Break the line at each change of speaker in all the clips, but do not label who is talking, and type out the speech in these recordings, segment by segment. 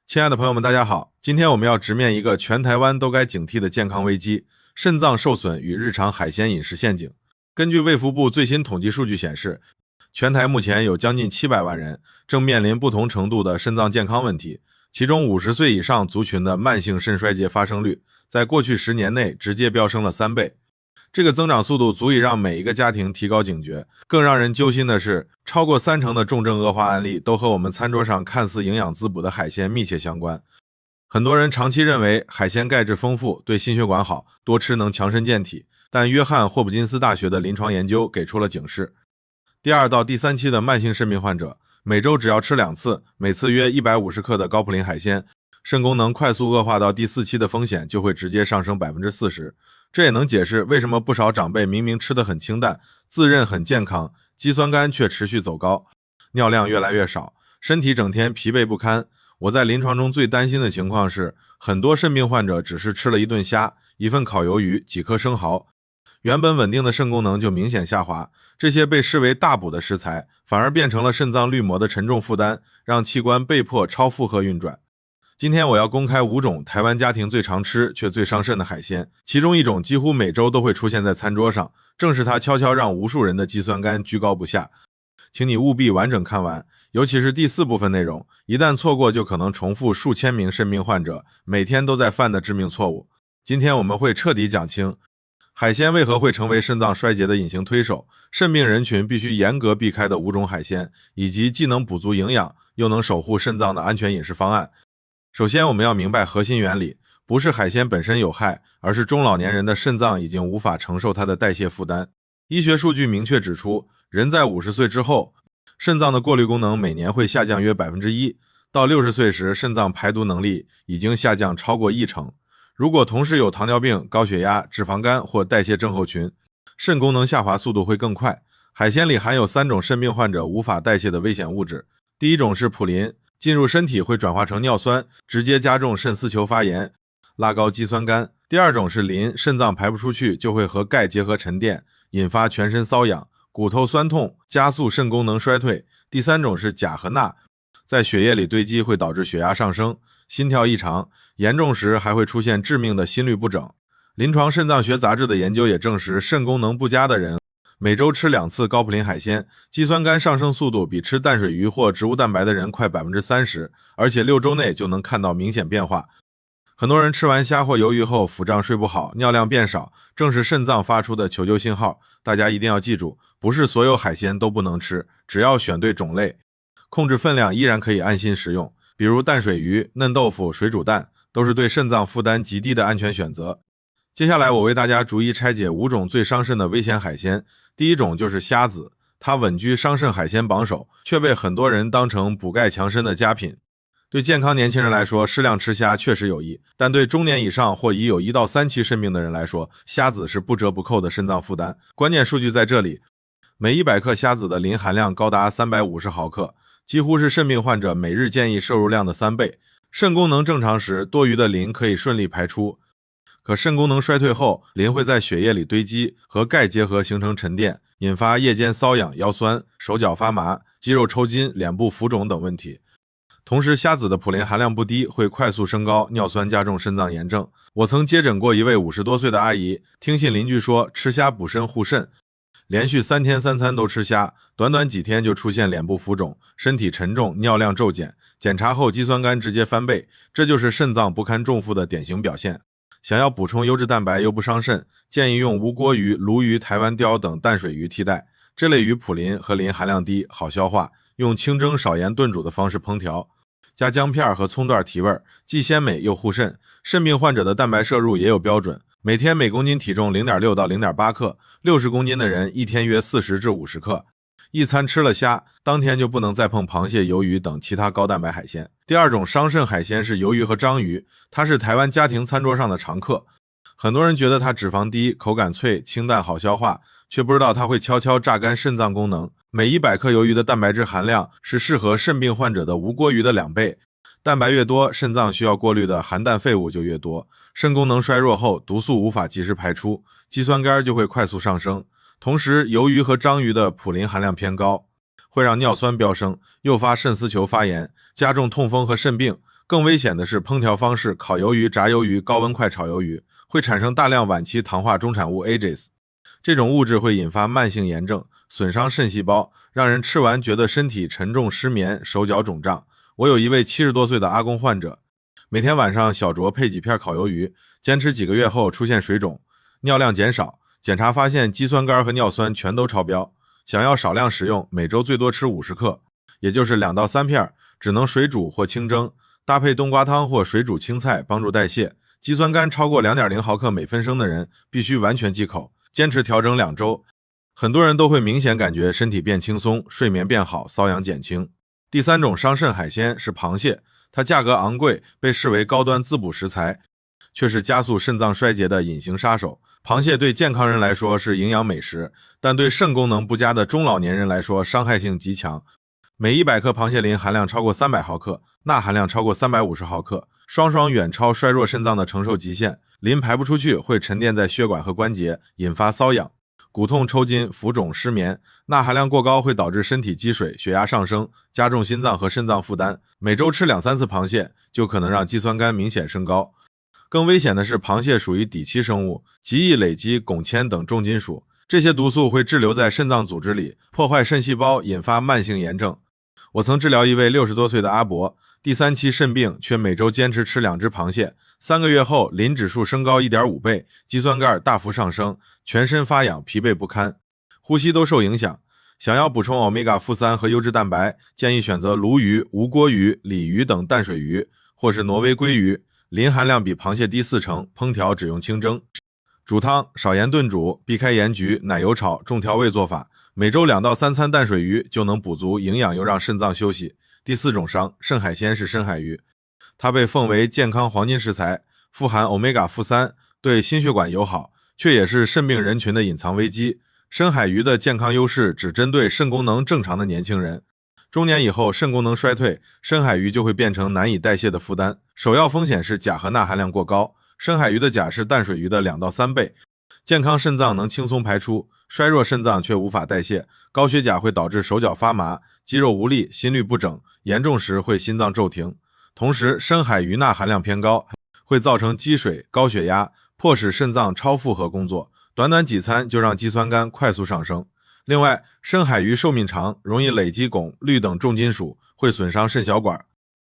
亲爱的朋友们，大家好！今天我们要直面一个全台湾都该警惕的健康危机——肾脏受损与日常海鲜饮食陷阱。根据卫福部最新统计数据显示，全台目前有将近700万人正面临不同程度的肾脏健康问题，其中50岁以上族群的慢性肾衰竭发生率在过去10年内直接飙升了3倍。这个增长速度足以让每一个家庭提高警觉。更让人揪心的是，超过30%的重症恶化案例都和我们餐桌上看似营养滋补的海鲜密切相关。很多人长期认为海鲜钙质丰富，对心血管好，多吃能强身健体，但约翰霍普金斯大学的临床研究给出了警示。第2到第3期的慢性肾病患者，每周只要吃2次，每次约150克的高普林海鲜，肾功能快速恶化到第4期的风险就会直接上升 40%。这也能解释为什么不少长辈明明吃得很清淡，自认很健康，肌酸酐却持续走高，尿量越来越少，身体整天疲惫不堪。我在临床中最担心的情况是，很多肾病患者只是吃了一顿虾、一份烤鱿鱼、几颗生蚝，原本稳定的肾功能就明显下滑。这些被视为大补的食材，反而变成了肾脏滤膜的沉重负担，让器官被迫超负荷运转。今天我要公开5种台湾家庭最常吃却最伤肾的海鲜，其中一种几乎每周都会出现在餐桌上，正是它悄悄让无数人的肌酸酐居高不下。请你务必完整看完，尤其是第4部分内容，一旦错过就可能重复数千名肾病患者每天都在犯的致命错误。今天我们会彻底讲清海鲜为何会成为肾脏衰竭的隐形推手，肾病人群必须严格避开的5种海鲜，以及既能补足营养又能守护肾脏的安全饮食方案。首先我们要明白核心原理，不是海鲜本身有害，而是中老年人的肾脏已经无法承受它的代谢负担。医学数据明确指出，人在50岁之后，肾脏的过滤功能每年会下降约 1%， 到60岁时肾脏排毒能力已经下降超过10%。如果同时有糖尿病、高血压、脂肪肝或代谢症候群，肾功能下滑速度会更快。海鲜里含有3种肾病患者无法代谢的危险物质，第一种是普林，进入身体会转化成尿酸，直接加重肾丝球发炎，拉高肌酸酐。第2种是磷，肾脏排不出去就会和钙结合沉淀，引发全身瘙痒、骨头酸痛，加速肾功能衰退。第3种是钾和钠，在血液里堆积会导致血压上升、心跳异常，严重时还会出现致命的心律不整。临床肾脏学杂志的研究也证实，肾功能不佳的人每周吃2次高普林海鲜，肌酸酐上升速度比吃淡水鱼或植物蛋白的人快 30%， 而且6周内就能看到明显变化。很多人吃完虾或鱿鱼后腹胀睡不好，尿量变少，正是肾脏发出的求救信号。大家一定要记住，不是所有海鲜都不能吃，只要选对种类，控制分量依然可以安心食用。比如淡水鱼、嫩豆腐、水煮蛋，都是对肾脏负担极低的安全选择。接下来我为大家逐一拆解5种最伤肾的危险海鲜。第一种就是虾子，它稳居伤肾海鲜榜首，却被很多人当成补钙强身的佳品。对健康年轻人来说，适量吃虾确实有益，但对中年以上或已有1到3期肾病的人来说，虾子是不折不扣的肾脏负担。关键数据在这里，每100克虾子的磷含量高达350毫克，几乎是肾病患者每日建议摄入量的3倍。肾功能正常时，多余的磷可以顺利排出，可肾功能衰退后，磷会在血液里堆积，和钙结合形成沉淀，引发夜间瘙痒、腰酸、手脚发麻、肌肉抽筋、脸部浮肿等问题。同时，虾子的普林含量不低，会快速升高尿酸，加重肾脏炎症。我曾接诊过一位50多岁的阿姨，听信邻居说吃虾补肾护肾，连续3天3餐都吃虾，短短几天就出现脸部浮肿、身体沉重、尿量骤减，检查后肌酸酐直接翻倍，这就是肾脏不堪重负的典型表现。想要补充优质蛋白又不伤肾，建议用无锅鱼、鲈鱼、台湾鲷等淡水鱼替代。这类鱼普林和磷含量低，好消化，用清蒸、少盐、炖煮的方式烹调，加姜片和葱段提味，既鲜美又护肾。肾病患者的蛋白摄入也有标准，每天每公斤体重 0.6 到 0.8 克，60公斤的人一天约40至50克。一餐吃了虾，当天就不能再碰螃蟹、鱿鱼等其他高蛋白海鲜。第2种伤肾海鲜是鱿鱼和章鱼，它是台湾家庭餐桌上的常客。很多人觉得它脂肪低、口感脆、清淡好消化，却不知道它会悄悄榨干肾脏功能。每100克鱿鱼的蛋白质含量是适合肾病患者的无锅鱼的2倍。蛋白越多，肾脏需要过滤的含氮废物就越多，肾功能衰弱后，毒素无法及时排出，肌酸酐就会快速上升。同时，鱿鱼和章鱼的普林含量偏高，会让尿酸飙升，诱发肾丝球发炎，加重痛风和肾病，更危险的是烹调方式，烤鱿鱼、炸鱿鱼、高温快炒鱿鱼会产生大量晚期糖化中产物 AGEs， 这种物质会引发慢性炎症，损伤肾细胞，让人吃完觉得身体沉重、失眠、手脚肿胀。我有一位70多岁的阿公患者，每天晚上小酌配几片烤鱿鱼，坚持几个月后出现水肿，尿量减少，检查发现肌酸酐和尿酸全都超标。想要少量食用，每周最多吃50克，也就是2到3片，只能水煮或清蒸，搭配冬瓜汤或水煮青菜帮助代谢。肌酸酐超过 2.0 毫克每分升的人必须完全忌口，坚持调整2周。很多人都会明显感觉身体变轻松，睡眠变好，瘙痒减轻。第3种伤肾海鲜是螃蟹，它价格昂贵，被视为高端滋补食材，却是加速肾脏衰竭的隐形杀手。螃蟹对健康人来说是营养美食，但对肾功能不佳的中老年人来说伤害性极强。每100克螃蟹磷含量超过300毫克，钠含量超过350毫克，双双远超衰弱肾脏的承受极限。磷排不出去，会沉淀在血管和关节，引发瘙痒、骨痛、抽筋、浮肿、失眠。钠含量过高会导致身体积水，血压上升，加重心脏和肾脏负担。每周吃2-3次螃蟹，就可能让肌酸酐明显升高。更危险的是，螃蟹属于底栖生物，极易累积汞铅等重金属，这些毒素会滞留在肾脏组织里，破坏肾细胞，引发慢性炎症。我曾治疗一位60多岁的阿伯，第3期肾病，却每周坚持吃2只螃蟹，3个月后磷指数升高 1.5 倍，肌酸酐大幅上升，全身发痒，疲惫不堪，呼吸都受影响。想要补充 Omega-3 和优质蛋白，建议选择鲈鱼、无锅鱼、鲤鱼等淡水鱼，或是挪威鲑鱼，磷含量比螃蟹低4成，烹调只用清蒸。煮汤，少盐炖煮，避开盐焗、奶油炒、重调味做法，每周2到3餐淡水鱼就能补足营养，又让肾脏休息。第4种伤，肾海鲜是深海鱼，它被奉为健康黄金食材，富含 Omega-3， 对心血管友好，却也是肾病人群的隐藏危机。深海鱼的健康优势只针对肾功能正常的年轻人，中年以后肾功能衰退，深海鱼就会变成难以代谢的负担。首要风险是钾和钠含量过高，深海鱼的钾是淡水鱼的2到3倍。健康肾脏能轻松排出，衰弱肾脏却无法代谢。高血钾会导致手脚发麻、肌肉无力、心律不整，严重时会心脏骤停。同时，深海鱼钠含量偏高，会造成积水、高血压，迫使肾脏超负荷工作，短短几餐就让肌酸酐快速上升。另外，深海鱼寿命长，容易累积汞、氯等重金属，会损伤肾小管，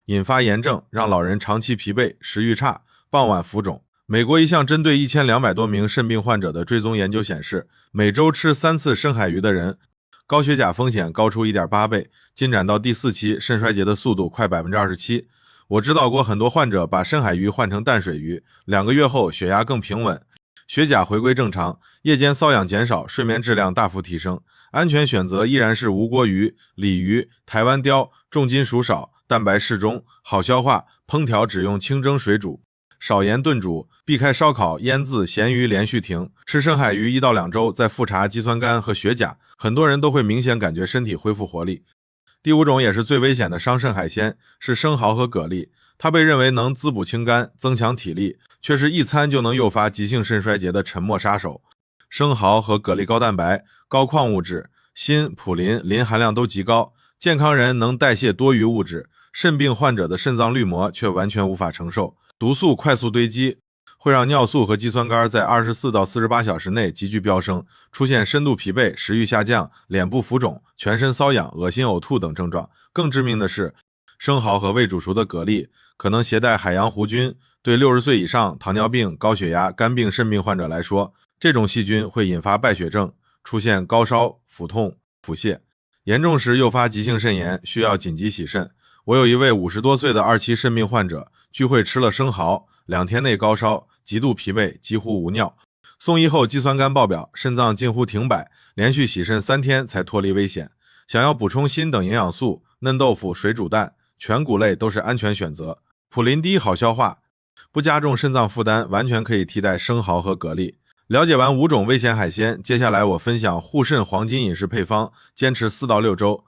引发炎症，让老人长期疲惫、食欲差、傍晚浮肿。美国一项针对1200多名肾病患者的追踪研究显示，每周吃3次深海鱼的人，高血钾风险高出 1.8 倍，进展到第4期肾衰竭的速度快 27%。 我指导过很多患者把深海鱼换成淡水鱼，2个月后血压更平稳，血钾回归正常，夜间瘙痒减少，睡眠质量大幅提升。安全选择依然是无锅鱼、鲤鱼、台湾鲷，重金属少，蛋白适中，好消化，烹调只用清蒸水煮，少盐炖煮，避开烧烤、腌制、咸鱼连续停。吃深海鱼1到2周，再复查肌酸酐和血钾，很多人都会明显感觉身体恢复活力。第5种也是最危险的伤肾海鲜是生蚝和蛤蜊，它被认为能滋补清肝、增强体力，却是一餐就能诱发急性肾衰竭的沉默杀手。生蚝和蛤蜊高蛋白、高矿物质、锌、普林、磷含量都极高，健康人能代谢多余物质，肾病患者的肾脏滤膜却完全无法承受，毒素快速堆积，会让尿素和肌酸酐在24到48小时内急剧飙升，出现深度疲惫、食欲下降、脸部浮肿、全身瘙痒、恶心呕吐等症状。更致命的是，生蚝和未煮熟的蛤蜊可能携带海洋弧菌，对60岁以上、糖尿病、高血压、肝病、肾病患者来说，这种细菌会引发败血症，出现高烧、腹痛、腹泻，严重时诱发急性肾炎，需要紧急洗肾。我有一位50多岁的2期肾病患者，聚会吃了生蚝，2天内高烧，极度疲惫，几乎无尿。送医后肌酸酐爆表，肾脏近乎停摆，连续洗肾3天才脱离危险。想要补充锌等营养素，嫩豆腐、水煮蛋、全谷类都是安全选择。普林低好消化，不加重肾脏负担，完全可以替代生蚝和蛤蜊。了解完5种危险海鲜，接下来我分享护肾黄金饮食配方，坚持4到6周，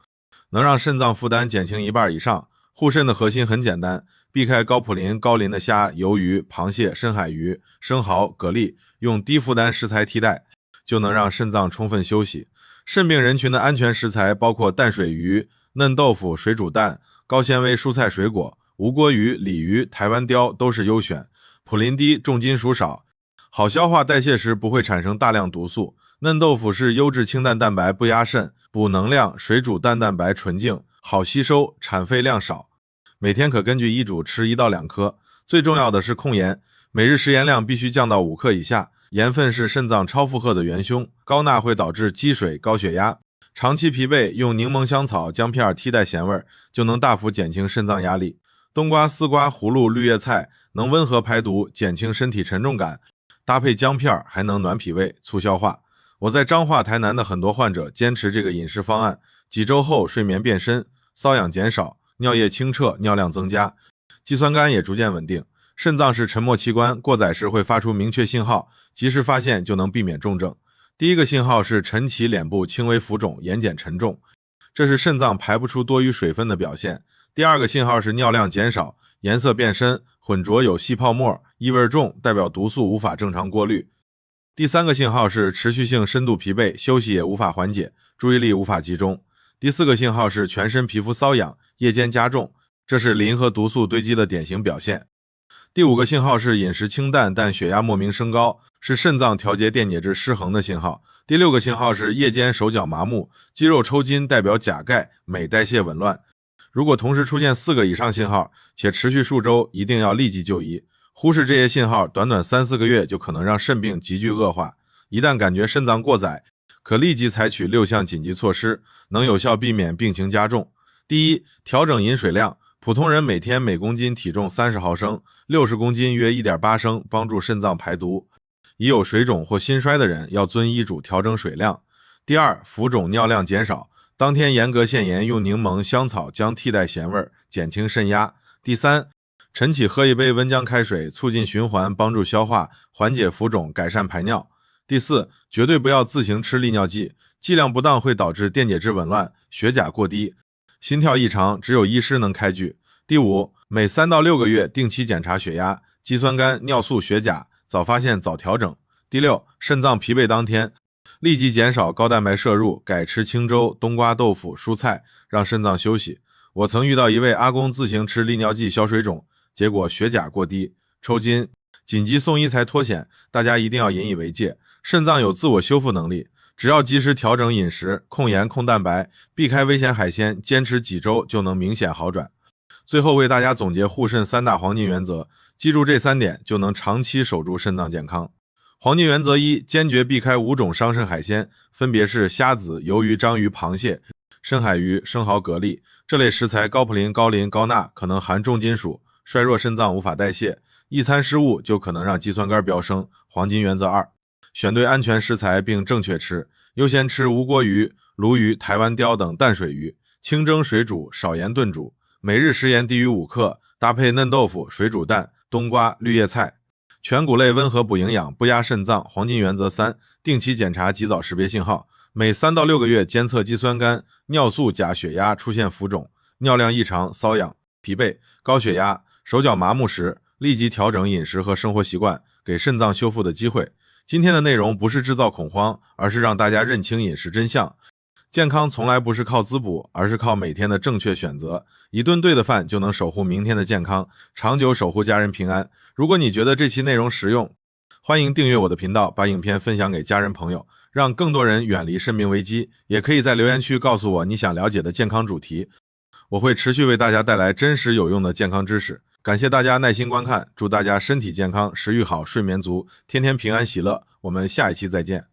能让肾脏负担减轻1半以上。护肾的核心很简单，避开高普林、高磷的虾、鱿鱼、螃蟹、深海鱼、生蚝、蛤蜊，用低负担食材替代，就能让肾脏充分休息。肾病人群的安全食材包括淡水鱼、嫩豆腐、水煮蛋、高纤维蔬菜水果、无锅鱼、鲤鱼、台湾鲷都是优选。普林低，重金属少，好消化代谢时不会产生大量毒素。嫩豆腐是优质清淡蛋白，不压肾，补能量，水煮淡蛋白纯净，好吸收，产废量少。每天可根据医嘱吃1到2颗。最重要的是控盐，每日食盐量必须降到5克以下。盐分是肾脏超负荷的元凶，高钠会导致积水、高血压。长期疲惫，用柠檬香草姜片替代咸味，就能大幅减轻肾脏压力。冬瓜、丝瓜、葫芦、绿叶菜能温和排毒，减轻身体沉重感，搭配姜片还能暖脾胃、促消化。我在彰化、台南的很多患者坚持这个饮食方案，几周后睡眠变深，瘙痒减少，尿液清澈，尿量增加，肌酸酐也逐渐稳定。肾脏是沉默器官，过载时会发出明确信号，及时发现就能避免重症。第一个信号是晨起脸部轻微浮肿，眼睑沉重，这是肾脏排不出多余水分的表现。第二个信号是尿量减少，颜色变深，浑浊有细泡沫，异味重，代表毒素无法正常过滤。第三个信号是持续性深度疲惫，休息也无法缓解，注意力无法集中。第四个信号是全身皮肤瘙痒，夜间加重，这是磷和毒素堆积的典型表现。第五个信号是饮食清淡，但血压莫名升高，是肾脏调节电解质失衡的信号。第六个信号是夜间手脚麻木，肌肉抽筋，代表钾钙、镁代谢紊乱。如果同时出现4个以上信号，且持续数周，一定要立即就医。忽视这些信号，短短3-4个月就可能让肾病急剧恶化。一旦感觉肾脏过载，可立即采取6项紧急措施，能有效避免病情加重。第一，调整饮水量。普通人每天每公斤体重30毫升，60公斤约 1.8 升，帮助肾脏排毒。已有水肿或心衰的人要遵医嘱调整水量。第二，浮肿尿量减少，当天严格限盐，用柠檬、香草姜替代咸味，减轻肾压。第三，晨起喝1杯温姜开水，促进循环，帮助消化，缓解浮肿，改善排尿。第四，绝对不要自行吃利尿剂，剂量不当会导致电解质紊乱、血钾过低、心跳异常，只有医师能开具。第五，每3到6个月定期检查血压、肌酸酐、尿素、血钾，早发现早调整。第六，肾脏疲惫当天，立即减少高蛋白摄入，改吃清粥、冬瓜、豆腐、蔬菜，让肾脏休息。我曾遇到一位阿公自行吃利尿剂消水肿，结果血钾过低、抽筋，紧急送医才脱险。大家一定要引以为戒，肾脏有自我修复能力，只要及时调整饮食，控盐控蛋白，避开危险海鲜，坚持几周就能明显好转。最后为大家总结护肾3大黄金原则，记住这3点就能长期守住肾脏健康。黄金原则1，坚决避开5种伤肾海鲜，分别是虾子、鱿鱼、章鱼、螃蟹、深海鱼、生蚝、蛤蜊。这类食材高普林、高磷、高钠，可能含重金属，衰弱肾脏无法代谢，一餐失误就可能让肌酸酐飙升。黄金原则2，选对安全食材并正确吃，优先吃无锅鱼、鲈鱼、台湾鲷等淡水鱼，清蒸水煮，少盐炖煮。每日食盐低于5克，搭配嫩豆腐、水煮蛋、冬瓜、绿叶菜。全谷类温和补营养，不压肾脏。黄金原则3，定期检查，及早识别信号。每3到6个月监测肌酸酐、尿素、钾、血压出现浮肿、尿量异常、瘙痒、疲惫、高血压、手脚麻木时，立即调整饮食和生活习惯，给肾脏修复的机会。今天的内容不是制造恐慌，而是让大家认清饮食真相。健康从来不是靠滋补，而是靠每天的正确选择。一顿对的饭就能守护明天的健康，长久守护家人平安。如果你觉得这期内容实用，欢迎订阅我的频道，把影片分享给家人朋友，让更多人远离肾病危机。也可以在留言区告诉我你想了解的健康主题，我会持续为大家带来真实有用的健康知识。感谢大家耐心观看，祝大家身体健康，食欲好，睡眠足，天天平安喜乐。我们下一期再见。